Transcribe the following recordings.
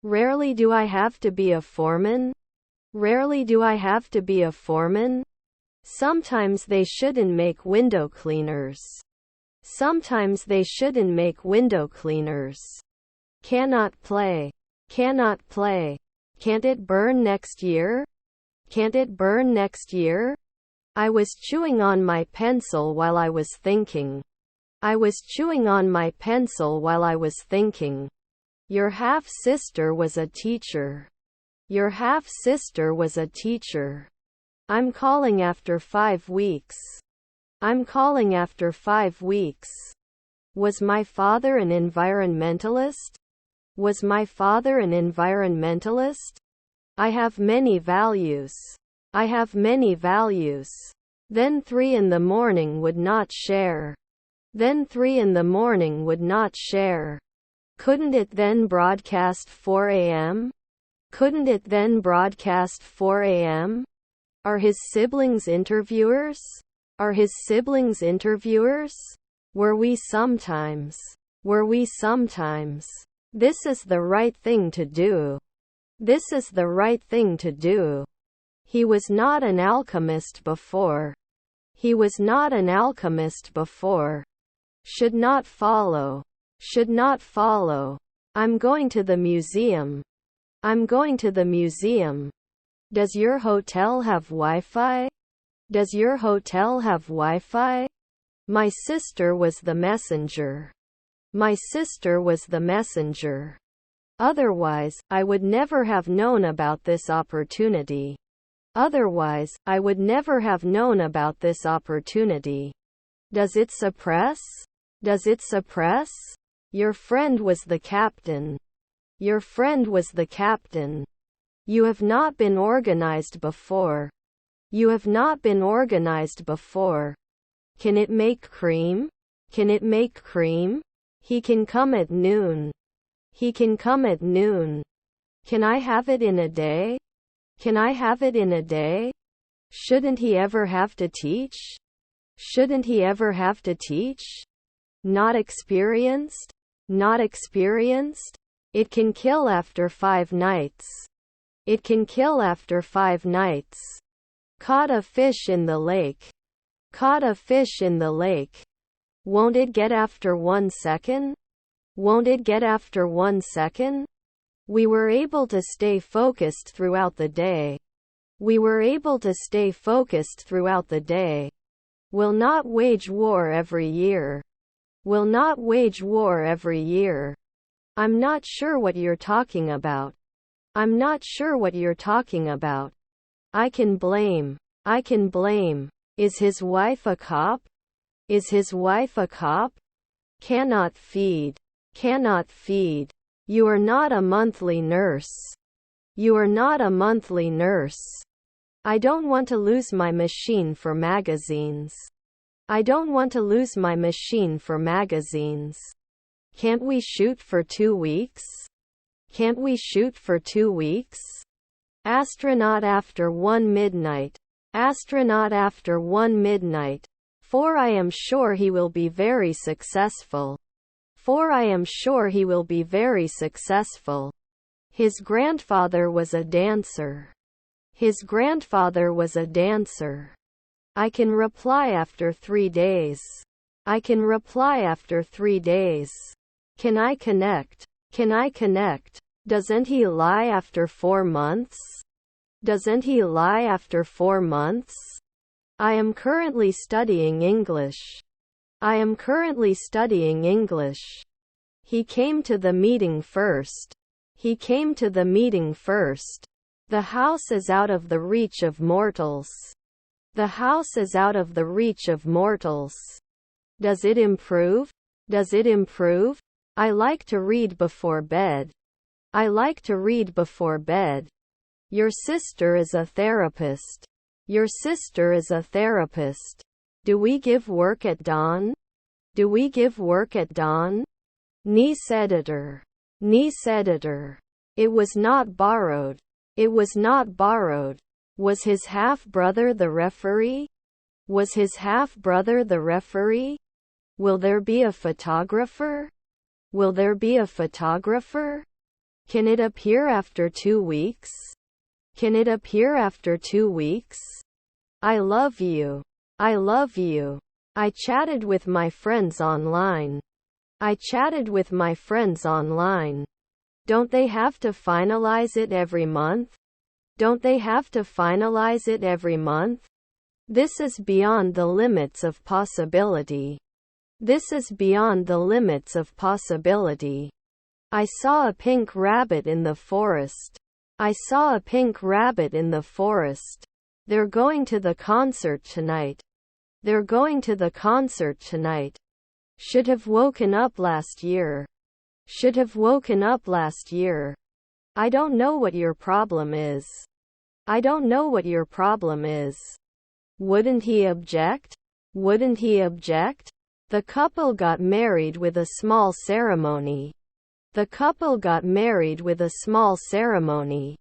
Rarely do I have to be a foreman. Rarely do I have to be a foreman. Sometimes they shouldn't make window cleaners. Sometimes they shouldn't make window cleaners. Cannot play. Cannot play. Can't it burn next year? Can't it burn next year? I was chewing on my pencil while I was thinking. I was chewing on my pencil while I was thinking. Your half-sister was a teacher. Your half-sister was a teacher. I'm calling after 5 weeks. I'm calling after 5 weeks. Was my father an environmentalist? Was my father an environmentalist? I have many values. I have many values. Then 3 in the morning would not share. Then 3 in the morning would not share. Couldn't it then broadcast 4 a.m.? Couldn't it then broadcast 4 a.m.? Are his siblings interviewers? Are his siblings interviewers? Were we sometimes? Were we sometimes? This is the right thing to do. This is the right thing to do. He was not an alchemist before. He was not an alchemist before. Should not follow. Should not follow. I'm going to the museum. I'm going to the museum. Does your hotel have Wi-Fi? Does your hotel have Wi-Fi? My sister was the messenger. My sister was the messenger. Otherwise, I would never have known about this opportunity. Otherwise, I would never have known about this opportunity. Does it suppress? Does it suppress? Your friend was the captain. Your friend was the captain. You have not been organized before. You have not been organized before. Can it make cream? Can it make cream? He can come at noon. He can come at noon. Can I have it in a day? Can I have it in a day? Shouldn't he ever have to teach? Shouldn't he ever have to teach? Not experienced? Not experienced? It can kill after 5 nights. It can kill after 5 nights. Caught a fish in the lake. Caught a fish in the lake. Won't it get after 1 second? Won't it get after 1 second? We were able to stay focused throughout the day. We were able to stay focused throughout the day. Will not wage war every year. Will not wage war every year. I'm not sure what you're talking about. I'm not sure what you're talking about. I can blame. I can blame. Is his wife a cop? Is his wife a cop? Cannot feed. Cannot feed. You are not a monthly nurse. You are not a monthly nurse. I don't want to lose my machine for magazines. I don't want to lose my machine for magazines. Can't we shoot for 2 weeks? Can't we shoot for 2 weeks? Astronaut after 1 midnight. Astronaut after 1 midnight. For I am sure he will be very successful. For I am sure he will be very successful. His grandfather was a dancer. His grandfather was a dancer. I can reply after 3 days. I can reply after 3 days. Can I connect? Can I connect? Doesn't he lie after 4 months? Doesn't he lie after 4 months? I am currently studying English. I am currently studying English. He came to the meeting first. He came to the meeting first. The house is out of the reach of mortals. The house is out of the reach of mortals. Does it improve? Does it improve? I like to read before bed. I like to read before bed. Your sister is a therapist. Your sister is a therapist. Do we give work at dawn? Do we give work at dawn? Niece editor. Niece editor. It was not borrowed. It was not borrowed. Was his half-brother the referee? Was his half-brother the referee? Will there be a photographer? Will there be a photographer? Can it appear after 2 weeks? Can it appear after 2 weeks? I love you. I love you. I chatted with my friends online. I chatted with my friends online. Don't they have to finalize it every month? Don't they have to finalize it every month? This is beyond the limits of possibility. This is beyond the limits of possibility. I saw a pink rabbit in the forest. I saw a pink rabbit in the forest. They're going to the concert tonight. They're going to the concert tonight. Should have woken up last year. Should have woken up last year. I don't know what your problem is. I don't know what your problem is. Wouldn't he object? Wouldn't he object? The couple got married with a small ceremony. The couple got married with a small ceremony.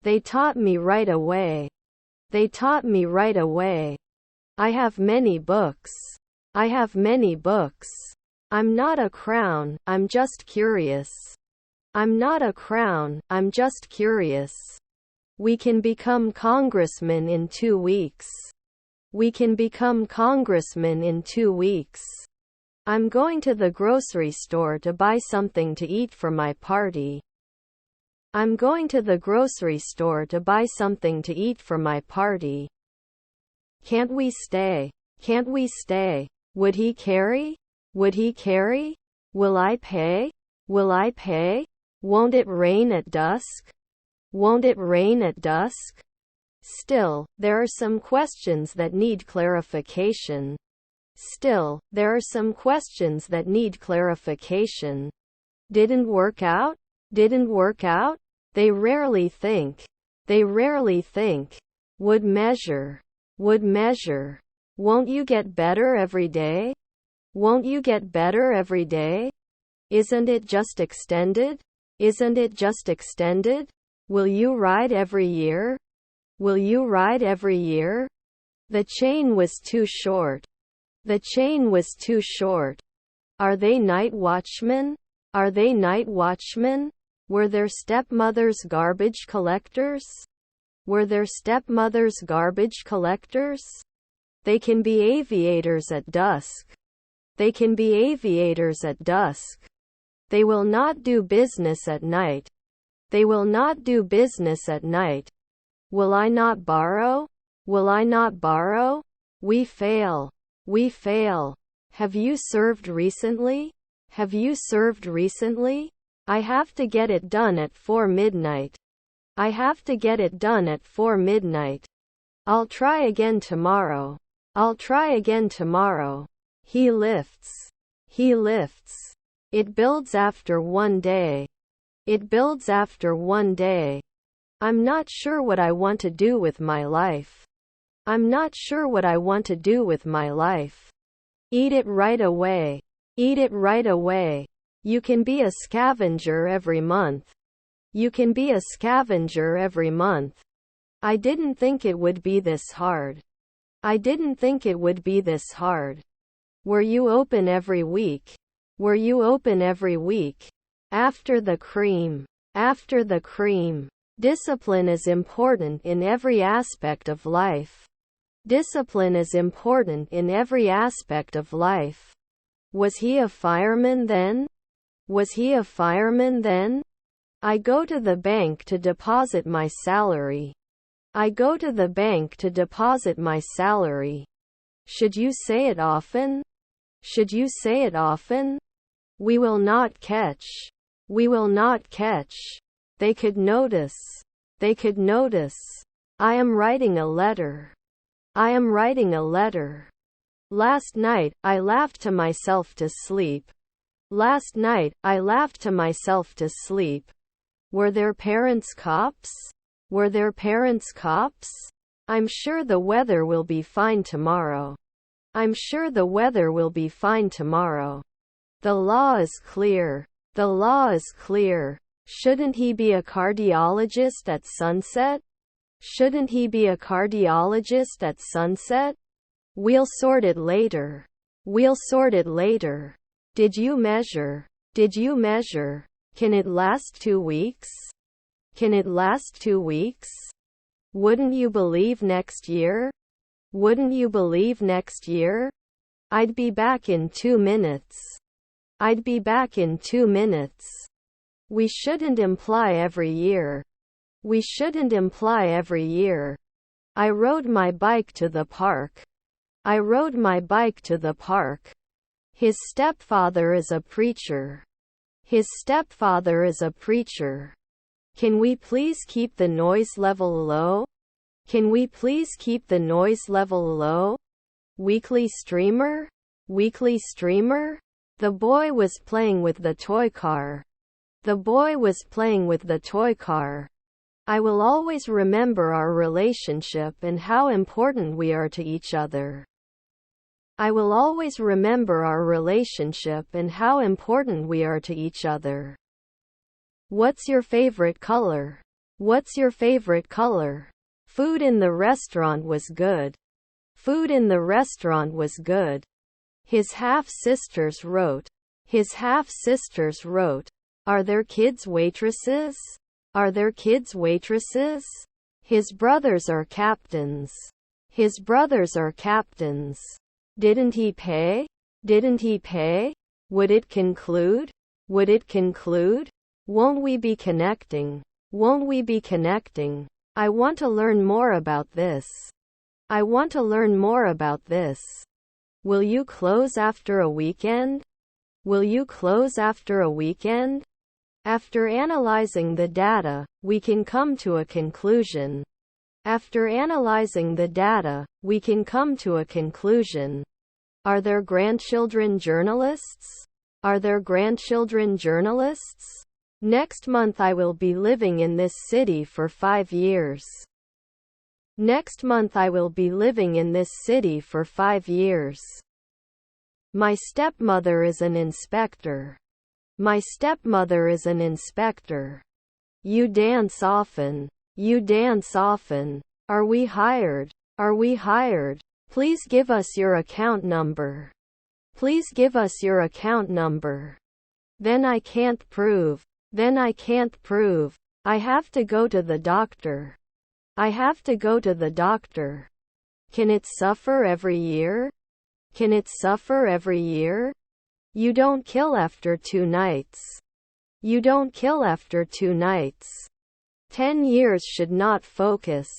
They taught me right away. They taught me right away. I have many books. I have many books. I'm not a crown, I'm just curious. I'm not a crown, I'm just curious. We can become congressmen in 2 weeks. We can become congressmen in 2 weeks. I'm going to the grocery store to buy something to eat for my party. I'm going to the grocery store to buy something to eat for my party. Can't we stay? Can't we stay? Would he carry? Would he carry? Will I pay? Will I pay? Won't it rain at dusk? Won't it rain at dusk? Still, there are some questions that need clarification. Still, there are some questions that need clarification. Didn't work out? Didn't work out? They rarely think. They rarely think. Would measure. Would measure. Won't you get better every day? Won't you get better every day? Isn't it just extended? Isn't it just extended? Will you ride every year? Will you ride every year? The chain was too short. The chain was too short. Are they night watchmen? Are they night watchmen? Were their stepmothers garbage collectors? Were their stepmothers garbage collectors? They can be aviators at dusk. They can be aviators at dusk. They will not do business at night. They will not do business at night. Will I not borrow? Will I not borrow? We fail. We fail. Have you served recently? Have you served recently? I have to get it done at 4 midnight. I have to get it done at 4 midnight. I'll try again tomorrow. I'll try again tomorrow. He lifts. He lifts. It builds after 1 day. It builds after 1 day. I'm not sure what I want to do with my life. I'm not sure what I want to do with my life. Eat it right away. Eat it right away. You can be a scavenger every month. You can be a scavenger every month. I didn't think it would be this hard. I didn't think it would be this hard. Were you open every week? Were you open every week? After the cream. After the cream. Discipline is important in every aspect of life. Discipline is important in every aspect of life. Was he a fireman then? Was he a fireman then? I go to the bank to deposit my salary. I go to the bank to deposit my salary. Should you say it often? Should you say it often? We will not catch. We will not catch. They could notice. They could notice. I am writing a letter. I am writing a letter. Last night, I laughed to myself to sleep. Last night, I laughed to myself to sleep. Were their parents cops? Were their parents cops? I'm sure the weather will be fine tomorrow. I'm sure the weather will be fine tomorrow. The law is clear. The law is clear. Shouldn't he be a cardiologist at sunset? Shouldn't he be a cardiologist at sunset? We'll sort it later. We'll sort it later. Did you measure? Did you measure? Can it last 2 weeks? Can it last 2 weeks? Wouldn't you believe next year? Wouldn't you believe next year? I'd be back in 2 minutes. I'd be back in 2 minutes. We shouldn't imply every year. We shouldn't imply every year. I rode my bike to the park. I rode my bike to the park. His stepfather is a preacher. His stepfather is a preacher. Can we please keep the noise level low? Can we please keep the noise level low? Weekly streamer? Weekly streamer? The boy was playing with the toy car. The boy was playing with the toy car. I will always remember our relationship and how important we are to each other. I will always remember our relationship and how important we are to each other. What's your favorite color? What's your favorite color? Food in the restaurant was good. Food in the restaurant was good. His half-sisters wrote. His half-sisters wrote. Are there kids waitresses? Are there kids waitresses? His brothers are captains. His brothers are captains. Didn't he pay? Didn't he pay? Would it conclude? Would it conclude? Won't we be connecting? Won't we be connecting? I want to learn more about this. I want to learn more about this. Will you close after a weekend? Will you close after a weekend? After analyzing the data, we can come to a conclusion. After analyzing the data, we can come to a conclusion. Are there grandchildren journalists? Are there grandchildren journalists? Next month I will be living in this city for 5 years. Next month I will be living in this city for 5 years. My stepmother is an inspector. My stepmother is an inspector. You dance often. You dance often. Are we hired? Are we hired? Please give us your account number. Please give us your account number. Then I can't prove. Then I can't prove. I have to go to the doctor. I have to go to the doctor. Can it suffer every year? Can it suffer every year? You don't kill after 2 nights. You don't kill after 2 nights. 10 years should not focus.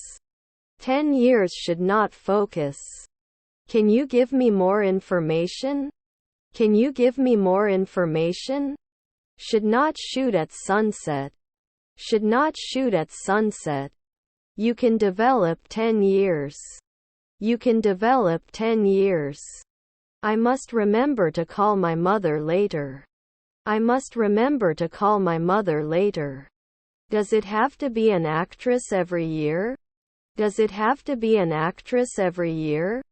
10 years should not focus. Can you give me more information? Can you give me more information? Should not shoot at sunset. Should not shoot at sunset. You can develop 10 years. You can develop 10 years. I must remember to call my mother later. I must remember to call my mother later. Does it have to be an actress every year? Does it have to be an actress every year?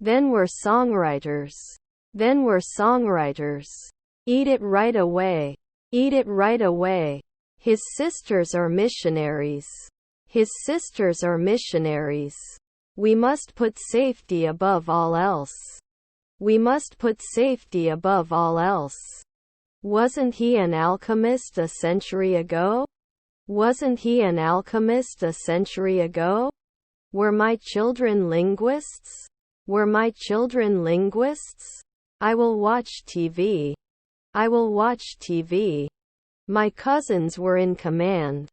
Then we're songwriters. Then we're songwriters. Eat it right away. Eat it right away. His sisters are missionaries. His sisters are missionaries. We must put safety above all else. We must put safety above all else. Wasn't he an alchemist a century ago? Wasn't he an alchemist a century ago? Were my children linguists? Were my children linguists? I will watch TV. I will watch TV. My cousins were in command.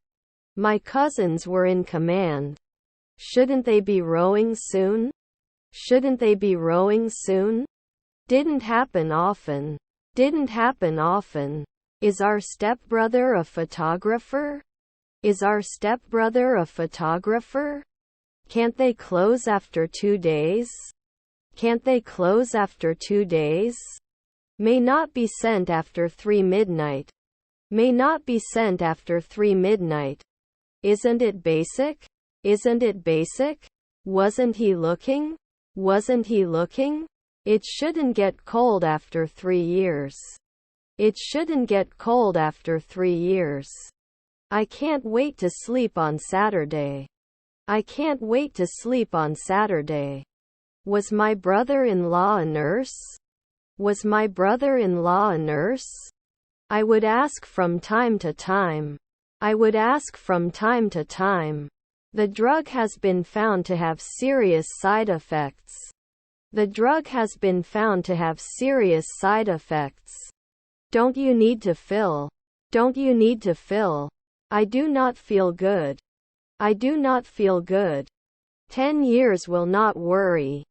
My cousins were in command. Shouldn't they be rowing soon? Shouldn't they be rowing soon? Didn't happen often. Didn't happen often. Is our stepbrother a photographer? Is our stepbrother a photographer? Can't they close after 2 days? Can't they close after 2 days? May not be sent after 3 midnight. May not be sent after 3 midnight. Isn't it basic? Isn't it basic? Wasn't he looking? Wasn't he looking? It shouldn't get cold after 3 years. It shouldn't get cold after 3 years. I can't wait to sleep on Saturday. I can't wait to sleep on Saturday. Was my brother-in-law a nurse? Was my brother-in-law a nurse? I would ask from time to time. I would ask from time to time. The drug has been found to have serious side effects. The drug has been found to have serious side effects. Don't you need to fill? Don't you need to fill? I do not feel good. I do not feel good. 10 years will not worry.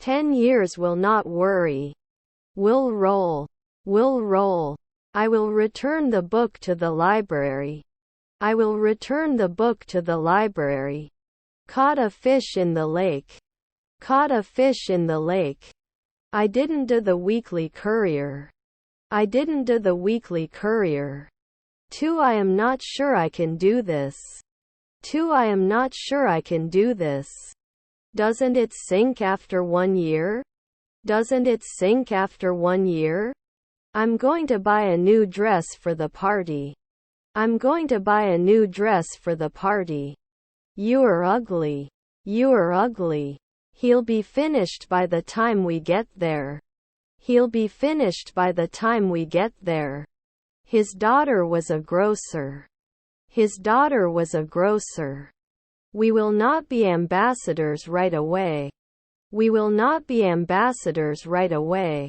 10 years will not worry. Will roll. Will roll. I will return the book to the library. I will return the book to the library. Caught a fish in the lake. Caught a fish in the lake. I didn't do the weekly courier. I didn't do the weekly courier. 2. I am not sure I can do this. 2. I am not sure I can do this. Doesn't it sink after 1 year? Doesn't it sink after 1 year? I'm going to buy a new dress for the party. I'm going to buy a new dress for the party. You are ugly. You are ugly. He'll be finished by the time we get there. He'll be finished by the time we get there. His daughter was a grocer. His daughter was a grocer. We will not be ambassadors right away. We will not be ambassadors right away.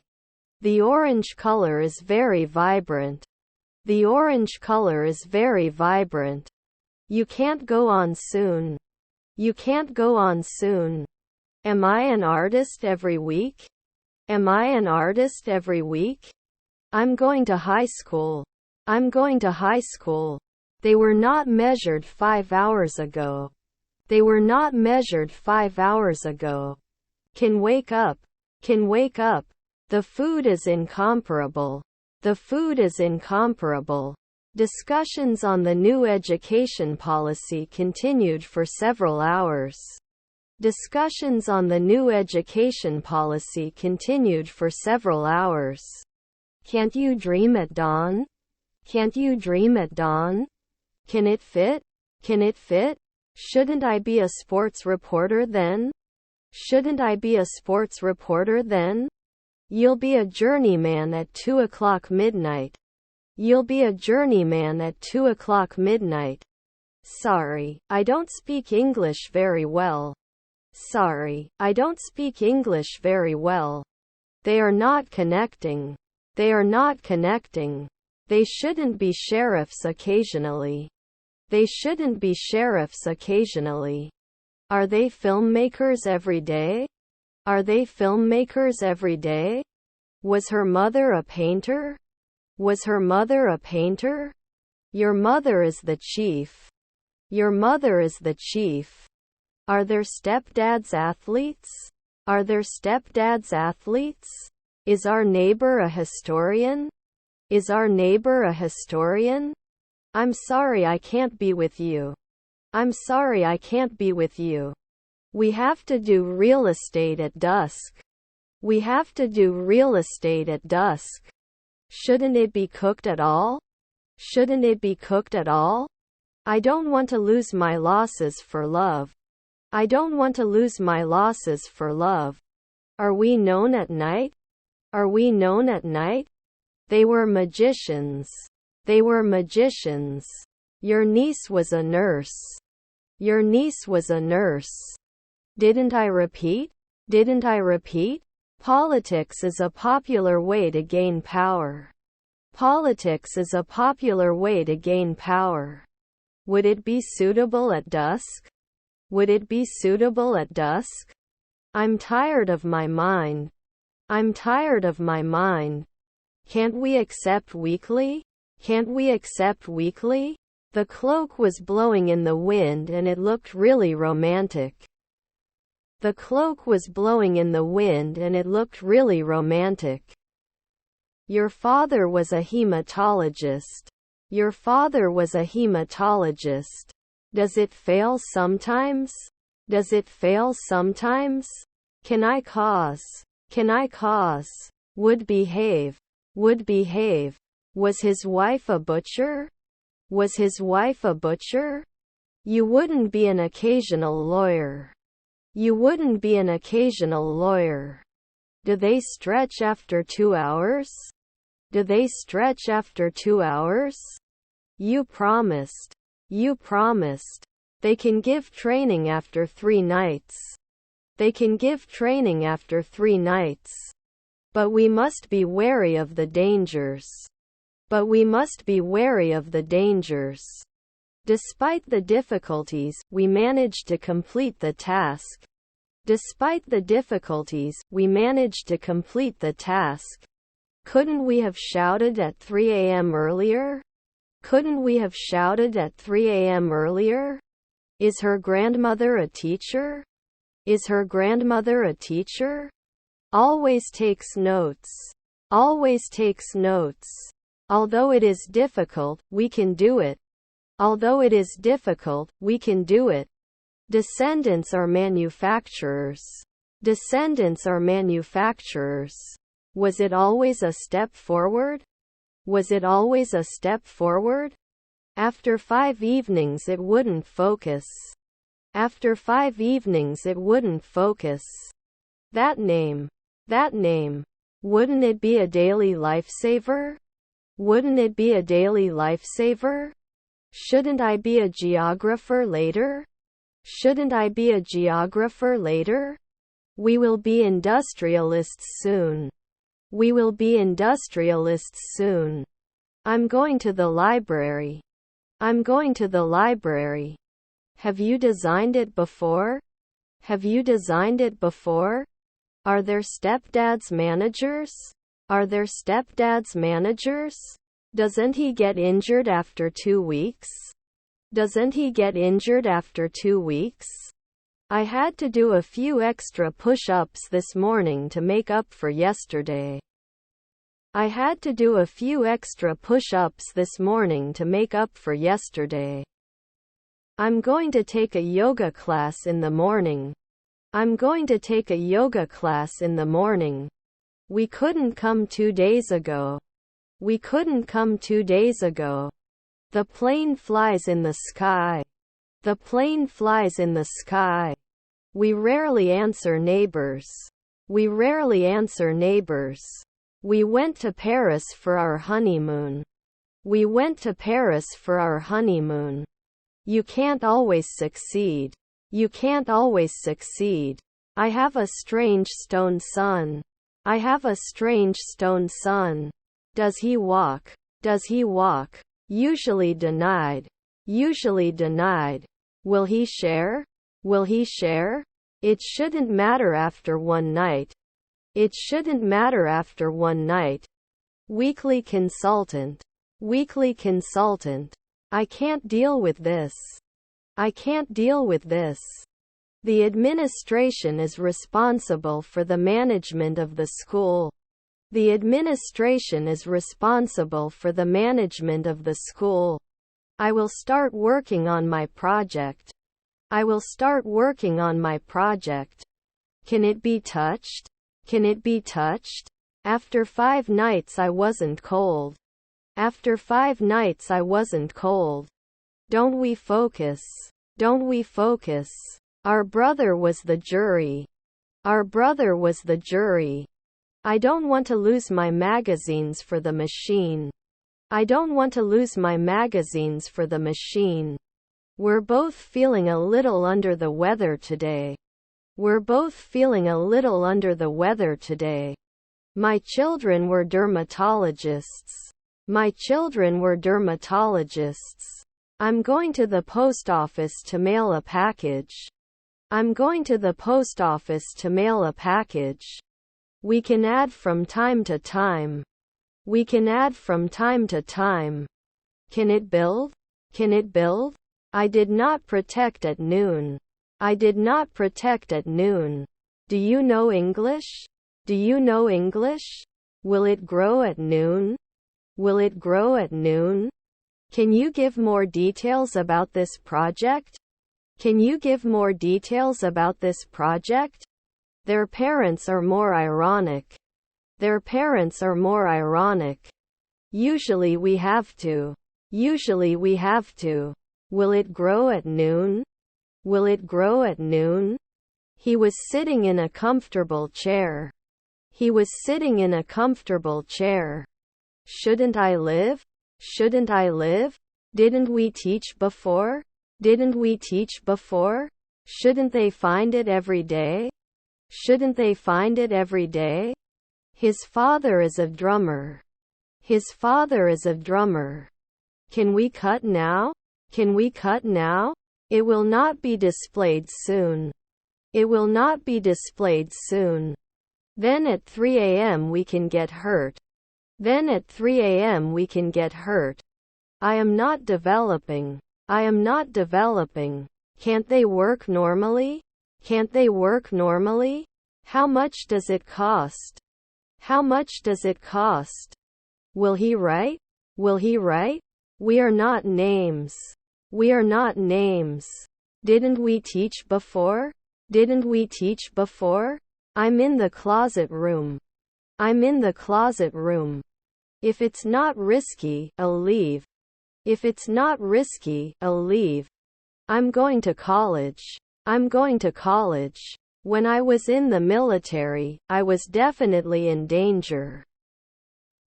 The orange color is very vibrant. The orange color is very vibrant. You can't go on soon. You can't go on soon. Am I an artist every week? Am I an artist every week? I'm going to high school. I'm going to high school. They were not measured 5 hours ago. They were not measured 5 hours ago. Can wake up. Can wake up. The food is incomparable. The food is incomparable. Discussions on the new education policy continued for several hours. Discussions on the new education policy continued for several hours. Can't you dream at dawn? Can't you dream at dawn? Can it fit? Can it fit? Shouldn't I be a sports reporter then? Shouldn't I be a sports reporter then? You'll be a journeyman at 2 o'clock midnight. You'll be a journeyman at 2 o'clock midnight. Sorry, I don't speak English very well. Sorry, I don't speak English very well. They are not connecting. They are not connecting. They shouldn't be sheriffs occasionally. They shouldn't be sheriffs occasionally. Are they filmmakers every day? Are they filmmakers every day? Was her mother a painter? Was her mother a painter? Your mother is the chief. Your mother is the chief. Are their stepdads athletes? Are their stepdads athletes? Is our neighbor a historian? Is our neighbor a historian? I'm sorry I can't be with you. I'm sorry I can't be with you. We have to do real estate at dusk. We have to do real estate at dusk. Shouldn't it be cooked at all? Shouldn't it be cooked at all? I don't want to lose my losses for love. I don't want to lose my losses for love. Are we known at night? Are we known at night? They were magicians. They were magicians. Your niece was a nurse. Your niece was a nurse. Didn't I repeat? Didn't I repeat? Politics is a popular way to gain power. Politics is a popular way to gain power. Would it be suitable at dusk? Would it be suitable at dusk? I'm tired of my mind. I'm tired of my mind. Can't we accept weekly? Can't we accept weekly? The cloak was blowing in the wind and it looked really romantic. The cloak was blowing in the wind and it looked really romantic. Your father was a hematologist. Your father was a hematologist. Does it fail sometimes? Does it fail sometimes? Can I cause? Can I cause? Would behave. Would behave. Was his wife a butcher? Was his wife a butcher? You wouldn't be an occasional lawyer. You wouldn't be an occasional lawyer. Do they stretch after 2 hours? Do they stretch after 2 hours? You promised. You promised. They can give training after 3 nights. They can give training after 3 nights. But we must be wary of the dangers. But we must be wary of the dangers. Despite the difficulties, we managed to complete the task. Despite the difficulties, we managed to complete the task. Couldn't we have shouted at 3 a.m. earlier? Couldn't we have shouted at 3 a.m. earlier? Is her grandmother a teacher? Is her grandmother a teacher? Always takes notes. Always takes notes. Although it is difficult, we can do it. Although it is difficult, we can do it. Descendants are manufacturers. Descendants are manufacturers. Was it always a step forward? Was it always a step forward? After 5 evenings it wouldn't focus. After 5 evenings it wouldn't focus. That name. That name. Wouldn't it be a daily lifesaver? Wouldn't it be a daily lifesaver? Shouldn't I be a geographer later? Shouldn't I be a geographer later? We will be industrialists soon. We will be industrialists soon. I'm going to the library. I'm going to the library. Have you designed it before? Have you designed it before? Are there stepdads managers? Are there stepdads managers? Doesn't he get injured after 2 weeks? Doesn't he get injured after 2 weeks? I had to do a few extra push-ups this morning to make up for yesterday. I had to do a few extra push-ups this morning to make up for yesterday. I'm going to take a yoga class in the morning. I'm going to take a yoga class in the morning. We couldn't come 2 days ago. We couldn't come 2 days ago. The plane flies in the sky. The plane flies in the sky. We rarely answer neighbors. We rarely answer neighbors. We went to Paris for our honeymoon. We went to Paris for our honeymoon. You can't always succeed. You can't always succeed. I have a strange stone son. I have a strange stone son. Does he walk? Does he walk? Usually denied. Usually denied. Will he share? Will he share? It shouldn't matter after one night. It shouldn't matter after one night. Weekly consultant. Weekly consultant. I can't deal with this. I can't deal with this. The administration is responsible for the management of the school. The administration is responsible for the management of the school. I will start working on my project. I will start working on my project. Can it be touched? Can it be touched? After 5 nights I wasn't cold. After 5 nights I wasn't cold. Don't we focus? Don't we focus? Our brother was the jury. Our brother was the jury. I don't want to lose my magazines for the machine. I don't want to lose my magazines for the machine. We're both feeling a little under the weather today. We're both feeling a little under the weather today. My children were dermatologists. My children were dermatologists. I'm going to the post office to mail a package. I'm going to the post office to mail a package. We can add from time to time. We can add from time to time. Can it build? Can it build? I did not protect at noon. I did not protect at noon. Do you know English? Do you know English? Will it grow at noon? Will it grow at noon? Can you give more details about this project? Can you give more details about this project? Their parents are more ironic. Their parents are more ironic. Usually we have to. Usually we have to. Will it grow at noon? Will it grow at noon? He was sitting in a comfortable chair. He was sitting in a comfortable chair. Shouldn't I live? Shouldn't I live? Didn't we teach before? Didn't we teach before? Shouldn't they find it every day? Shouldn't they find it every day? His father is a drummer. His father is a drummer. Can we cut now? Can we cut now? It will not be displayed soon. It will not be displayed soon. Then at 3 a.m. we can get hurt. Then at 3 a.m. we can get hurt. I am not developing. I am not developing. Can't they work normally? Can't they work normally? How much does it cost? How much does it cost? Will he write? Will he write? We are not names. We are not names. Didn't we teach before? Didn't we teach before? I'm in the closet room. I'm in the closet room. If it's not risky, I'll leave. If it's not risky, I'll leave. I'm going to college. I'm going to college. When I was in the military, I was definitely in danger.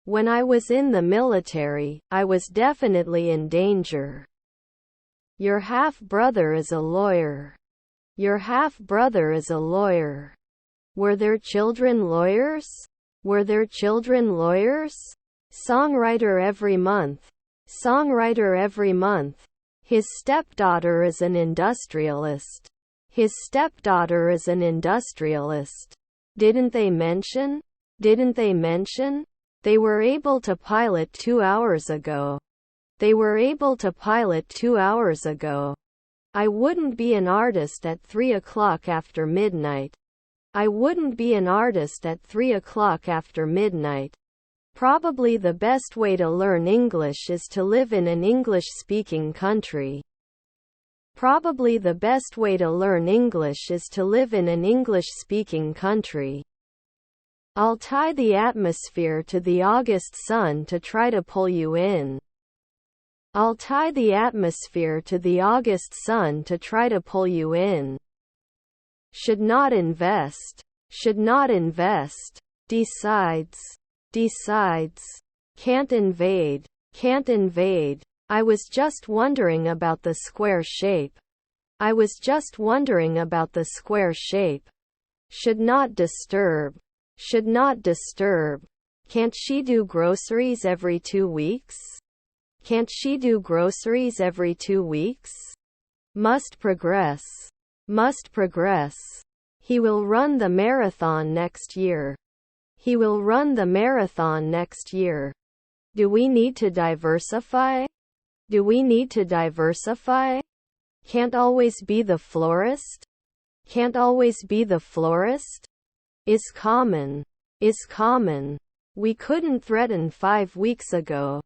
When I was in the military, I was definitely in danger. Your half-brother is a lawyer. Your half-brother is a lawyer. Were their children lawyers? Were their children lawyers? Songwriter every month. Songwriter every month. His stepdaughter is an industrialist. His stepdaughter is an industrialist. Didn't they mention? Didn't they mention? They were able to pilot 2 hours ago. They were able to pilot 2 hours ago. I wouldn't be an artist at 3 o'clock after midnight. I wouldn't be an artist at 3 o'clock after midnight. Probably the best way to learn English is to live in an English-speaking country. Probably the best way to learn English is to live in an English-speaking country. I'll tie the atmosphere to the August sun to try to pull you in. I'll tie the atmosphere to the August sun to try to pull you in. Should not invest. Should not invest. Decides. Decides. Can't invade. Can't invade. I was just wondering about the square shape. I was just wondering about the square shape. Should not disturb. Should not disturb. Can't she do groceries every 2 weeks? Can't she do groceries every 2 weeks? Must progress. Must progress. He will run the marathon next year. He will run the marathon next year. Do we need to diversify? Do we need to diversify? Can't always be the florist? Can't always be the florist? Is common. Is common. We couldn't threaten 5 weeks ago.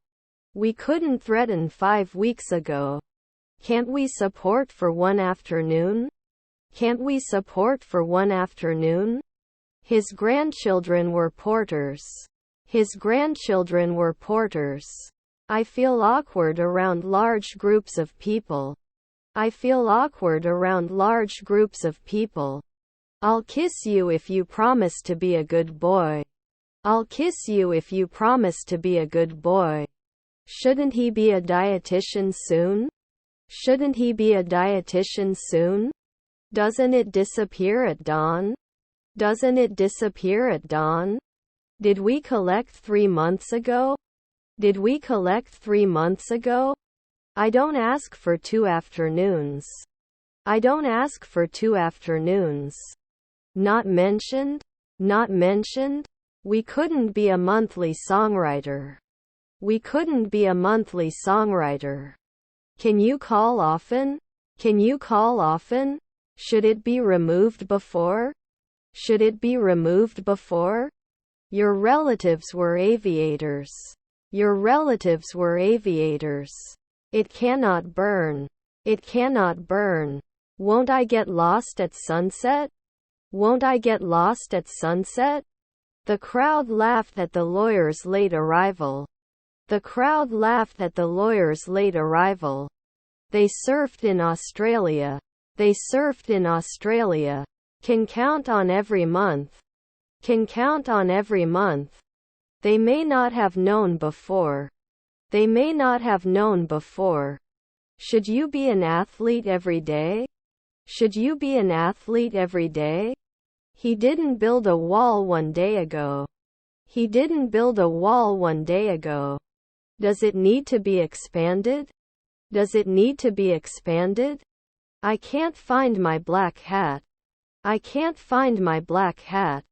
We couldn't threaten 5 weeks ago. Can't we support for one afternoon? Can't we support for one afternoon? His grandchildren were porters. His grandchildren were porters. I feel awkward around large groups of people. I feel awkward around large groups of people. I'll kiss you if you promise to be a good boy. I'll kiss you if you promise to be a good boy. Shouldn't he be a dietitian soon? Shouldn't he be a dietitian soon? Doesn't it disappear at dawn? Doesn't it disappear at dawn? Did we collect 3 months ago? Did we collect 3 months ago? I don't ask for 2 afternoons. I don't ask for 2 afternoons. Not mentioned? Not mentioned? We couldn't be a monthly songwriter. We couldn't be a monthly songwriter. Can you call often? Can you call often? Should it be removed before? Should it be removed before? Your relatives were aviators. Your relatives were aviators. It cannot burn. It cannot burn. Won't I get lost at sunset? Won't I get lost at sunset? The crowd laughed at the lawyer's late arrival. The crowd laughed at the lawyer's late arrival. They surfed in Australia. They surfed in Australia. Can count on every month. Can count on every month. They may not have known before. They may not have known before. Should you be an athlete every day? Should you be an athlete every day? He didn't build a wall one day ago. He didn't build a wall one day ago. Does it need to be expanded? Does it need to be expanded? I can't find my black hat. I can't find my black hat.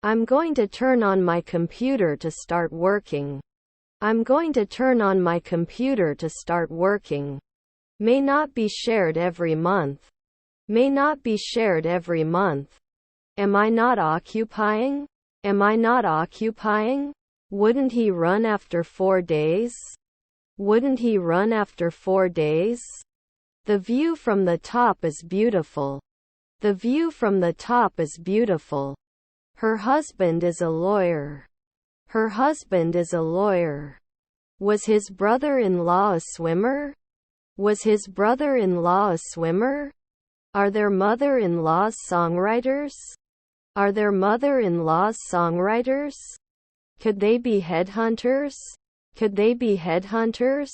I'm going to turn on my computer to start working. I'm going to turn on my computer to start working. May not be shared every month. May not be shared every month. Am I not occupying? Am I not occupying? Wouldn't he run after 4 days? Wouldn't he run after 4 days? The view from the top is beautiful. The view from the top is beautiful. Her husband is a lawyer. Her husband is a lawyer. Was his brother-in-law a swimmer? Was his brother-in-law a swimmer? Are their mother-in-laws songwriters? Are their mother-in-laws songwriters? Could they be headhunters? Could they be headhunters?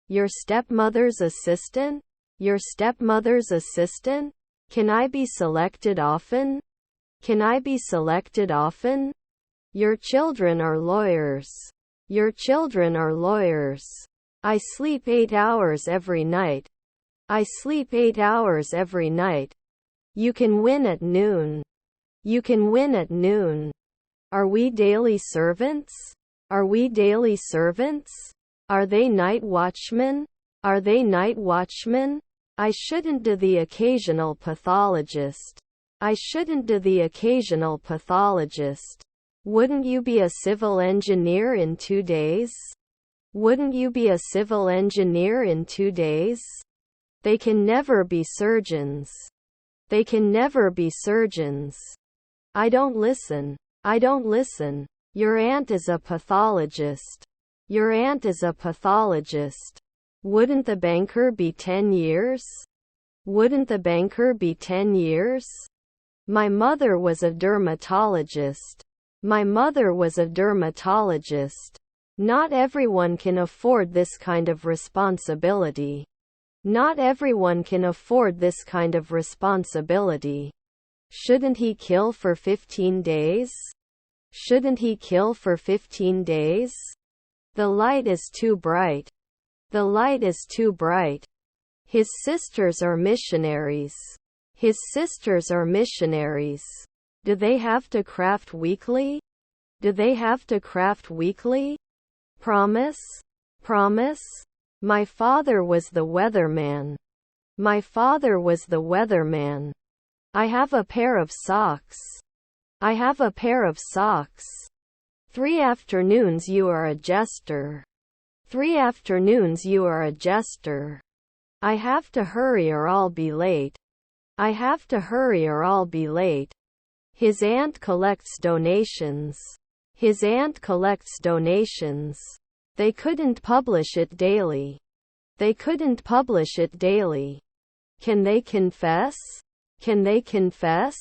Your stepmother's assistant? Your stepmother's assistant? Can I be selected often? Can I be selected often? Your children are lawyers. Your children are lawyers. I sleep 8 hours every night. I sleep 8 hours every night. You can win at noon. You can win at noon. Are we daily servants? Are we daily servants? Are they night watchmen? Are they night watchmen? I shouldn't do the occasional pathologist. I shouldn't do the occasional pathologist. Wouldn't you be a civil engineer in 2 days? Wouldn't you be a civil engineer in 2 days? They can never be surgeons. They can never be surgeons. I don't listen. I don't listen. Your aunt is a pathologist. Your aunt is a pathologist. Wouldn't the banker be 10 years? Wouldn't the banker be 10 years? My mother was a dermatologist. My mother was a dermatologist. Not everyone can afford this kind of responsibility. Not everyone can afford this kind of responsibility. Shouldn't he kill for 15 days? Shouldn't he kill for 15 days? The light is too bright. The light is too bright. His sisters are missionaries. His sisters are missionaries. Do they have to craft weekly? Do they have to craft weekly? Promise? Promise? My father was the weatherman. My father was the weatherman. I have a pair of socks. I have a pair of socks. 3 afternoons you are a jester. 3 afternoons you are a jester. I have to hurry or I'll be late. I have to hurry or I'll be late. His aunt collects donations. His aunt collects donations. They couldn't publish it daily. They couldn't publish it daily. Can they confess? Can they confess?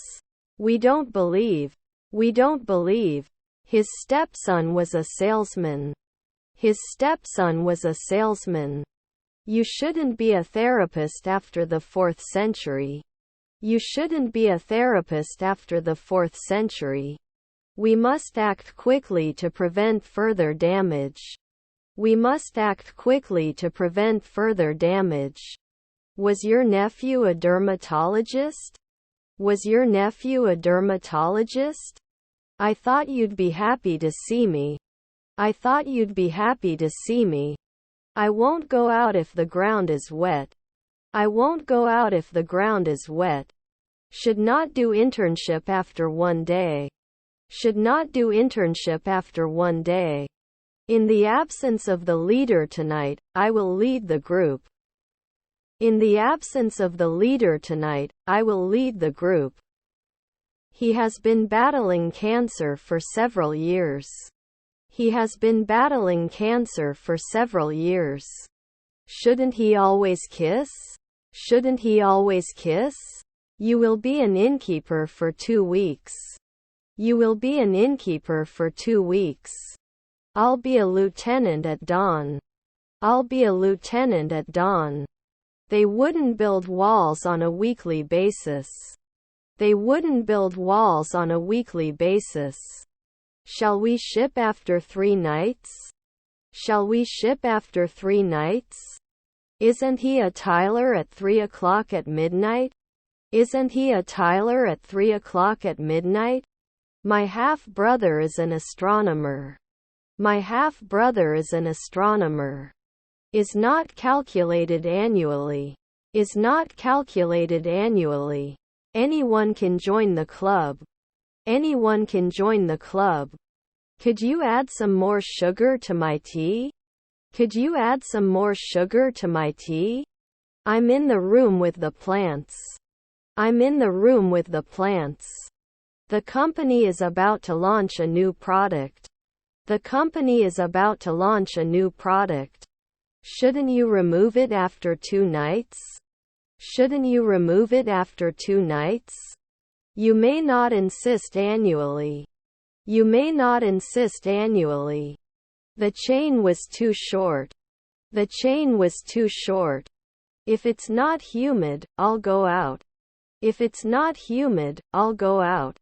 We don't believe. We don't believe. His stepson was a salesman. His stepson was a salesman. You shouldn't be a therapist after the 4th century. You shouldn't be a therapist after the 4th century. We must act quickly to prevent further damage. We must act quickly to prevent further damage. Was your nephew a dermatologist? Was your nephew a dermatologist? I thought you'd be happy to see me. I thought you'd be happy to see me. I won't go out if the ground is wet. I won't go out if the ground is wet. Should not do internship after 1 day. Should not do internship after 1 day. In the absence of the leader tonight, I will lead the group. In the absence of the leader tonight, I will lead the group. He has been battling cancer for several years. He has been battling cancer for several years. Shouldn't he always kiss? Shouldn't he always kiss? You will be an innkeeper for 2 weeks. You will be an innkeeper for 2 weeks. I'll be a lieutenant at dawn. I'll be a lieutenant at dawn. They wouldn't build walls on a weekly basis. They wouldn't build walls on a weekly basis. Shall we ship after 3 nights? Shall we ship after 3 nights? Isn't he a Tyler at 3 o'clock at midnight? Isn't he a Tyler at 3 o'clock at midnight? My half-brother is an astronomer. My half-brother is an astronomer. Is not calculated annually. Is not calculated annually. Anyone can join the club. Anyone can join the club. Could you add some more sugar to my tea? Could you add some more sugar to my tea? I'm in the room with the plants. I'm in the room with the plants. The company is about to launch a new product. The company is about to launch a new product. Shouldn't you remove it after 2 nights? Shouldn't you remove it after 2 nights? You may not insist annually. You may not insist annually. The chain was too short. The chain was too short. If it's not humid, I'll go out. If it's not humid, I'll go out.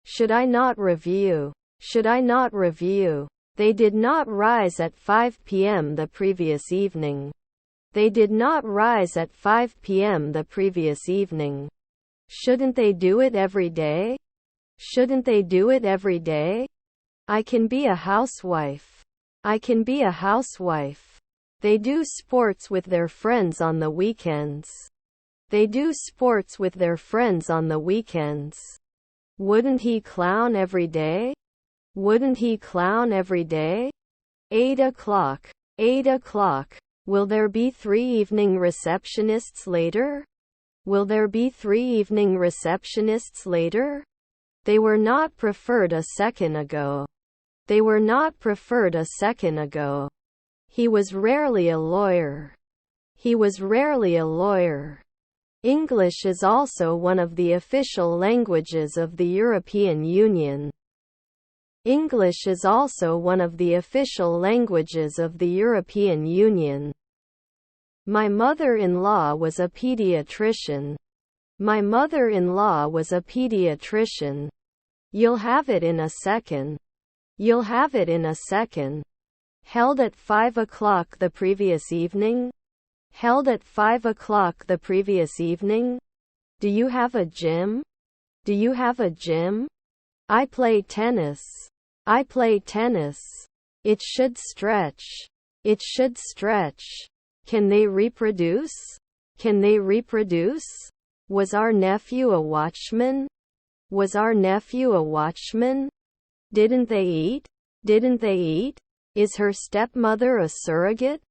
Should I not review? Should I not review? They did not rise at 5 p.m. the previous evening. They did not rise at 5 p.m. the previous evening. Shouldn't they do it every day? Shouldn't they do it every day? I can be a housewife. I can be a housewife. They do sports with their friends on the weekends. They do sports with their friends on the weekends. Wouldn't he clown every day? Wouldn't he clown every day? 8 o'clock. 8 o'clock. Will there be 3 evening receptionists later? Will there be 3 evening receptionists later? They were not preferred a second ago. They were not preferred a second ago. He was rarely a lawyer. He was rarely a lawyer. English is also one of the official languages of the European Union. English is also one of the official languages of the European Union. My mother-in-law was a pediatrician. My mother-in-law was a pediatrician. You'll have it in a second. You'll have it in a second. Held at 5 o'clock the previous evening? Held at 5 o'clock the previous evening? Do you have a gym? Do you have a gym? I play tennis. I play tennis. It should stretch. It should stretch. Can they reproduce? Can they reproduce? Was our nephew a watchman? Was our nephew a watchman? Didn't they eat? Didn't they eat? Is her stepmother a surrogate?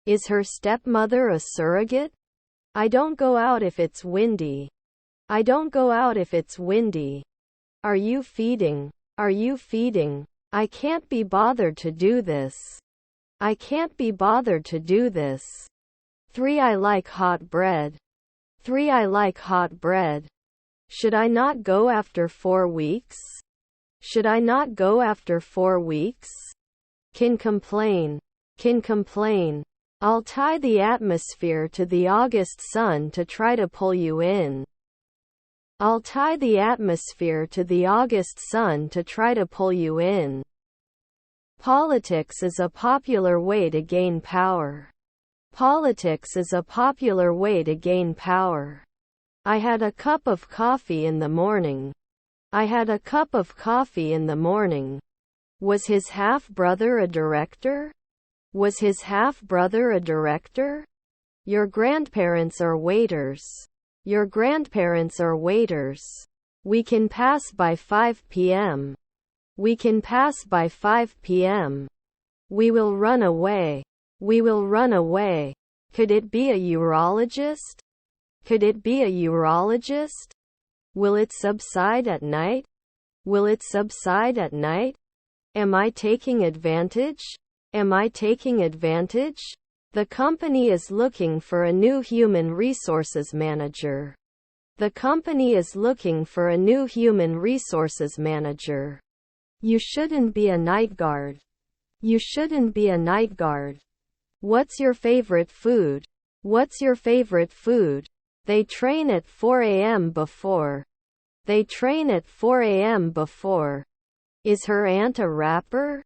Is her stepmother a surrogate? I don't go out if it's windy. I don't go out if it's windy. Are you feeding? Are you feeding? I can't be bothered to do this. I can't be bothered to do this. 3 I like hot bread. 3 I like hot bread. Should I not go after 4 weeks? Should I not go after 4 weeks? Can complain. Can complain. I'll tie the atmosphere to the August sun to try to pull you in. I'll tie the atmosphere to the August sun to try to pull you in. Politics is a popular way to gain power. Politics is a popular way to gain power. I had a cup of coffee in the morning. I had a cup of coffee in the morning. Was his half-brother a director? Was his half-brother a director? Your grandparents are waiters. Your grandparents are waiters. We can pass by 5 p.m. We can pass by 5 p.m. We will run away. We will run away. Could it be a urologist? Could it be a urologist? Will it subside at night? Will it subside at night? Am I taking advantage? Am I taking advantage? The company is looking for a new human resources manager. The company is looking for a new human resources manager. You shouldn't be a night guard. You shouldn't be a night guard. What's your favorite food? What's your favorite food? They train at 4 a.m. before. They train at 4 a.m. before. Is her aunt a rapper?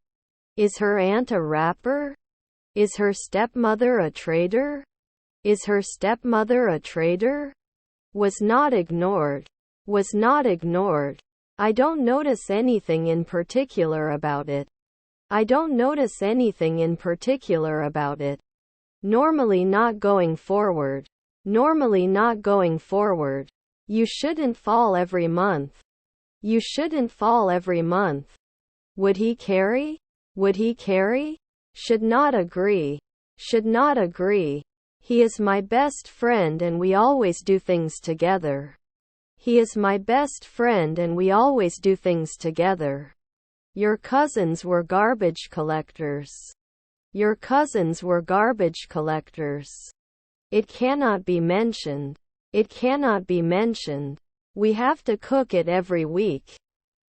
Is her aunt a rapper? Is her stepmother a trader? Is her stepmother a trader? Was not ignored. Was not ignored. I don't notice anything in particular about it. I don't notice anything in particular about it. Normally not going forward. Normally not going forward. You shouldn't fall every month. You shouldn't fall every month. Would he carry? Would he carry? Should not agree. Should not agree. He is my best friend and we always do things together. He is my best friend and we always do things together. Your cousins were garbage collectors. Your cousins were garbage collectors. It cannot be mentioned. It cannot be mentioned. We have to cook it every week.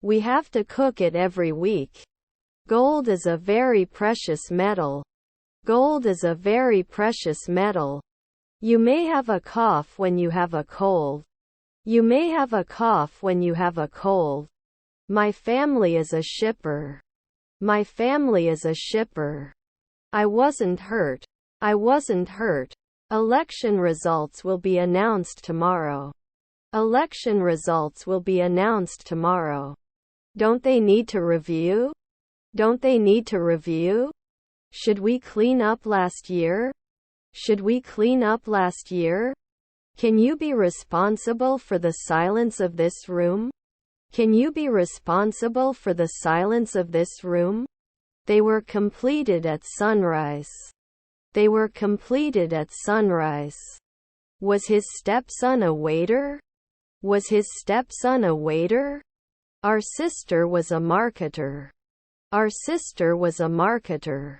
We have to cook it every week. Gold is a very precious metal. Gold is a very precious metal. You may have a cough when you have a cold. You may have a cough when you have a cold. My family is a shipper. My family is a shipper. I wasn't hurt. I wasn't hurt. Election results will be announced tomorrow. Election results will be announced tomorrow. Don't they need to review? Don't they need to review? Should we clean up last year? Should we clean up last year? Can you be responsible for the silence of this room? Can you be responsible for the silence of this room? They were completed at sunrise. They were completed at sunrise. Was his stepson a waiter? Was his stepson a waiter? Our sister was a marketer. Our sister was a marketer.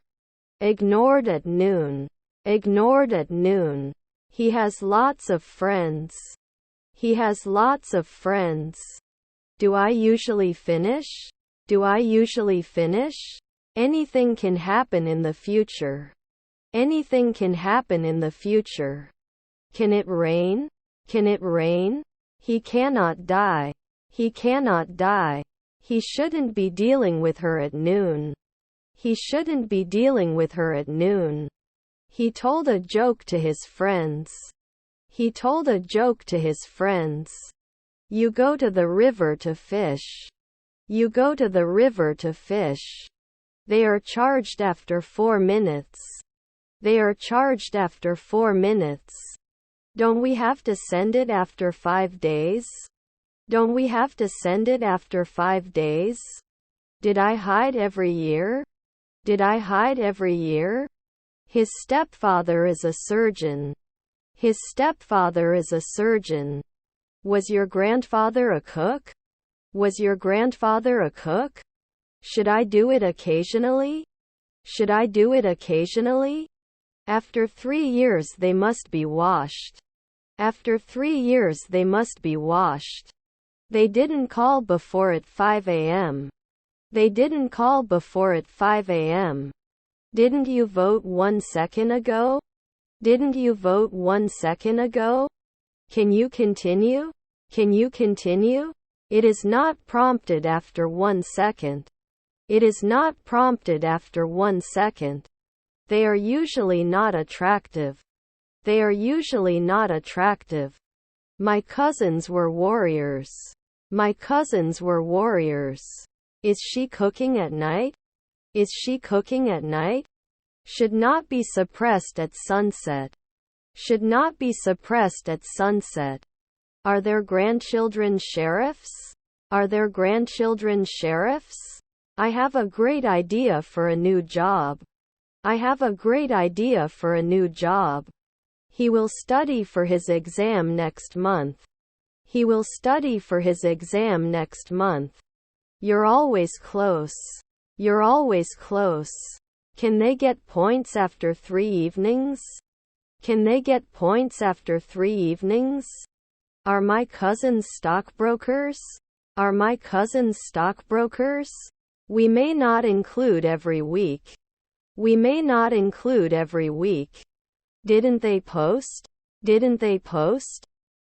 Ignored at noon. Ignored at noon. He has lots of friends. He has lots of friends. Do I usually finish? Do I usually finish? Anything can happen in the future. Anything can happen in the future. Can it rain? Can it rain? He cannot die. He cannot die. He shouldn't be dealing with her at noon. He shouldn't be dealing with her at noon. He told a joke to his friends. He told a joke to his friends. You go to the river to fish. You go to the river to fish. They are charged after 4 minutes. They are charged after 4 minutes. Don't we have to send it after 5 days? Don't we have to send it after 5 days? Did I hide every year? Did I hide every year? His stepfather is a surgeon. His stepfather is a surgeon. Was your grandfather a cook? Was your grandfather a cook? Should I do it occasionally? Should I do it occasionally? After 3 years they must be washed. After 3 years they must be washed. They didn't call before at 5 a.m. They didn't call before at 5 a.m. Didn't you vote 1 second ago? Didn't you vote 1 second ago? Can you continue? Can you continue? It is not prompted after 1 second. It is not prompted after 1 second. They are usually not attractive. They are usually not attractive. My cousins were warriors. My cousins were warriors. Is she cooking at night? Is she cooking at night? Should not be suppressed at sunset. Should not be suppressed at sunset. Are their grandchildren sheriffs? Are their grandchildren sheriffs? I have a great idea for a new job. I have a great idea for a new job. He will study for his exam next month. He will study for his exam next month. You're always close. You're always close. Can they get points after 3 evenings? Can they get points after 3 evenings? Are my cousins stockbrokers? Are my cousins stockbrokers? We may not include every week. We may not include every week. Didn't they post? Didn't they post?